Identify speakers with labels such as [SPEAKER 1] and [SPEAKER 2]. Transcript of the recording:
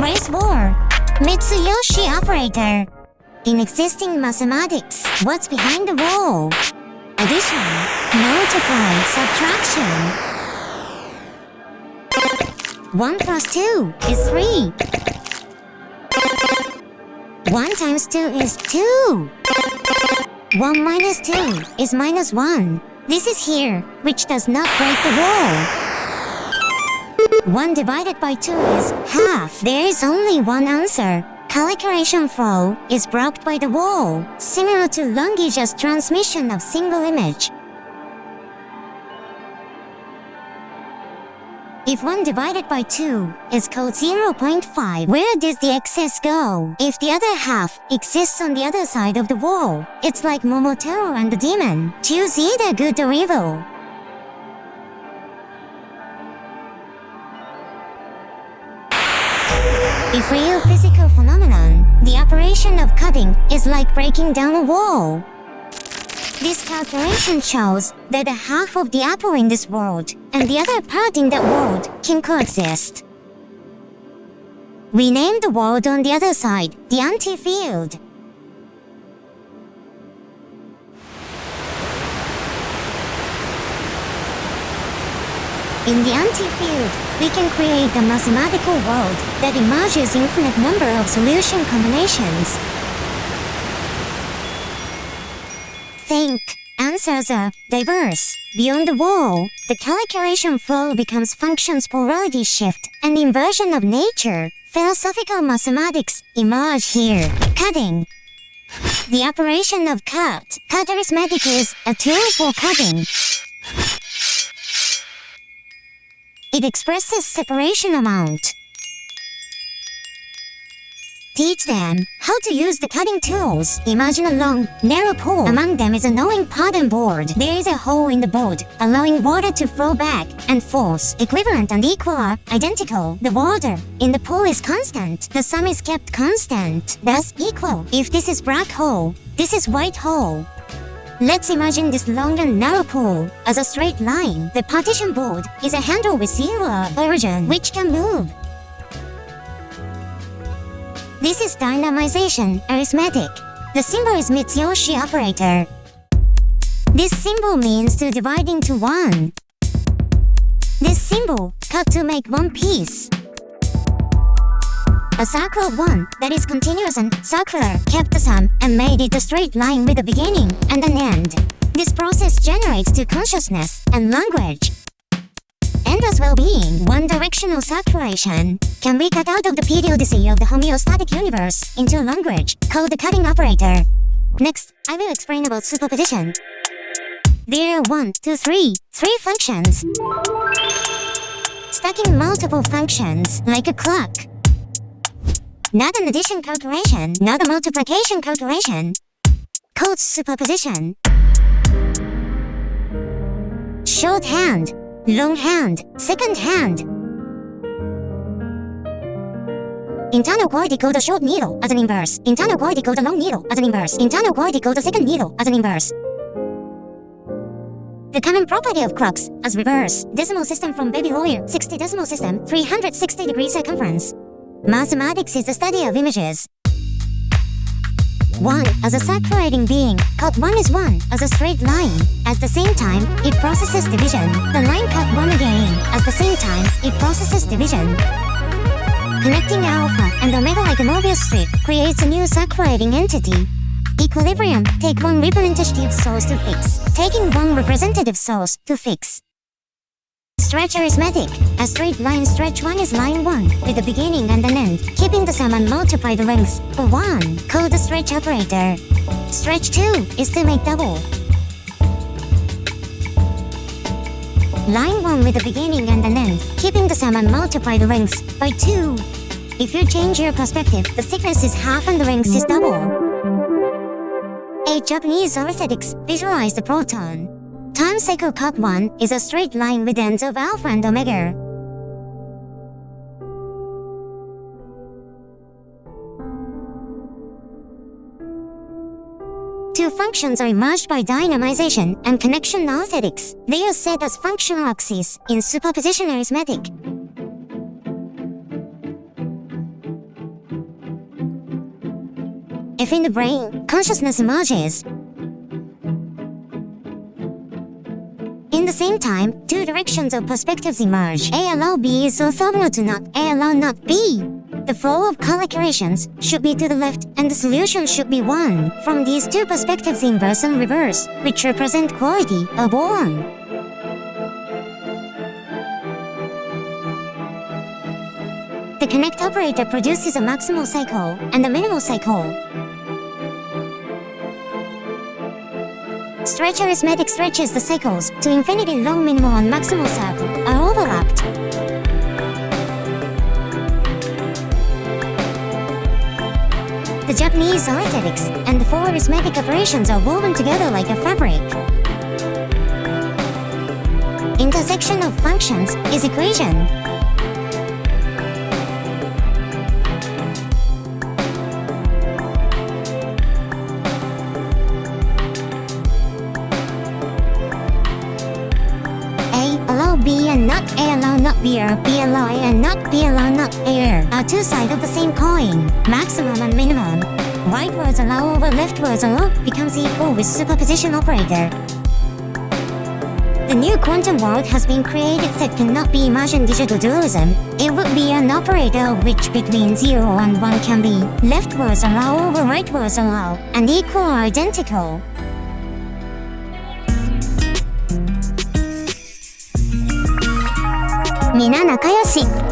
[SPEAKER 1] Race war. Mitsuyoshi operator. In existing mathematics, what's behind the wall? Addition, multiply, subtraction. 1 plus 2 is 3. 1 times 2 is 2. 1 minus 2 is minus 1. This is here, which does not break the wall. 1 divided by 2 is half. There is only one answer. Calculation flow is blocked by the wall, similar to long-distance transmission of single image. If 1 divided by 2 is called 0.5, where does the excess go? If the other half exists on the other side of the wall, it's like Momotaro and the demon. Choose either good or evil. If real physical phenomenon, the operation of cutting is like breaking down a wall. This calculation shows that a half of the apple in this world and the other part in that world can coexist. We name the world on the other side the anti-field. In the anti-field, we can create a mathematical world that emerges infinite number of solution combinations. Think. Answers are diverse. Beyond the wall, the calculation flow becomes functions polarity shift and inversion of nature. Philosophical mathematics emerge here. Cutting. The operation of cut. Cut arithmetic is a tool for cutting. It expresses separation amount. Teach them how to use the cutting tools. Imagine a long, narrow pool. Among them is a knowing pattern board. There is a hole in the board, allowing water to flow back and forth. Equivalent and equal are identical. The water in the pool is constant. The sum is kept constant, thus equal. If this is black hole, this is white hole. Let's imagine this long and narrow pool as a straight line. The partition board is a handle with zero origin, which can move. This is dynamization, arithmetic. The symbol is Mitsuyoshi operator. This symbol means to divide into 1. This symbol cut to make one piece. A circle of 1 that is continuous and circular kept the sum and made it a straight line with a beginning and an end. This process generates to consciousness and language. Endless well-being, one-directional circulation, can be cut out of the periodicity of the homeostatic universe into a language called the cutting operator. Next, I will explain about superposition. There are 1, 2, 3 functions. Stacking multiple functions like a clock. Not an addition calculation, not a multiplication calculation. Called superposition. Shorthand, longhand, secondhand. Internal quality called a short needle as an inverse. Internal quality called a long needle as an inverse. Internal quality called a second needle as an inverse. The common property of clocks as reverse. Decimal system from baby lawyer. 60 decimal system, 360 degrees circumference. Mathematics is the study of images. 1 as a circulating being. Cut 1 is 1 as a straight line. At the same time, it processes division. The line cut 1 again. At the same time, it processes division. Connecting alpha and omega like a Mobius strip creates a new circulating entity. Equilibrium. Take one representative source to fix. Taking one representative source to fix. Stretch arithmetic. A straight line stretch 1 is line 1 with a beginning and an end, keeping the sum and multiply the lengths for 1, called the stretch operator. Stretch 2 is to make double. Line 1 with a beginning and an end, keeping the sum and multiply the lengths by 2. If you change your perspective, the thickness is half and the length is double. 8 Japanese arithmetics visualize the proton. Time cycle cut 1 is a straight line with ends of alpha and omega. Two functions are merged by dynamization and connection arithmetics. They are set as functional axes in superposition arithmetic. if in the brain, consciousness emerges. In the same time, two directions of perspectives emerge. A allow B is orthogonal to not A allow not B. The flow of calculations should be to the left, and the solution should be 1 from these two perspectives, inverse and reverse, which represent quality of 1. The connect operator produces a maximal cycle and a minimal cycle. Stretch arithmetic stretches the cycles to infinity. Long minimal and maximal circle are overlapped. The Japanese arithmetics and the four arithmetic operations are woven together like a fabric. Intersection of functions is equation. B and not A allow not B, or B allow A and not B allow not A are two sides of the same coin. Maximum and minimum. Rightwards allow over leftwards allow becomes equal with superposition operator. The new quantum world has been created that cannot be imagined digital dualism. It would be an operator of which between 0 and 1 can be leftwards allow over rightwards allow, and equal or identical. みんな仲良し。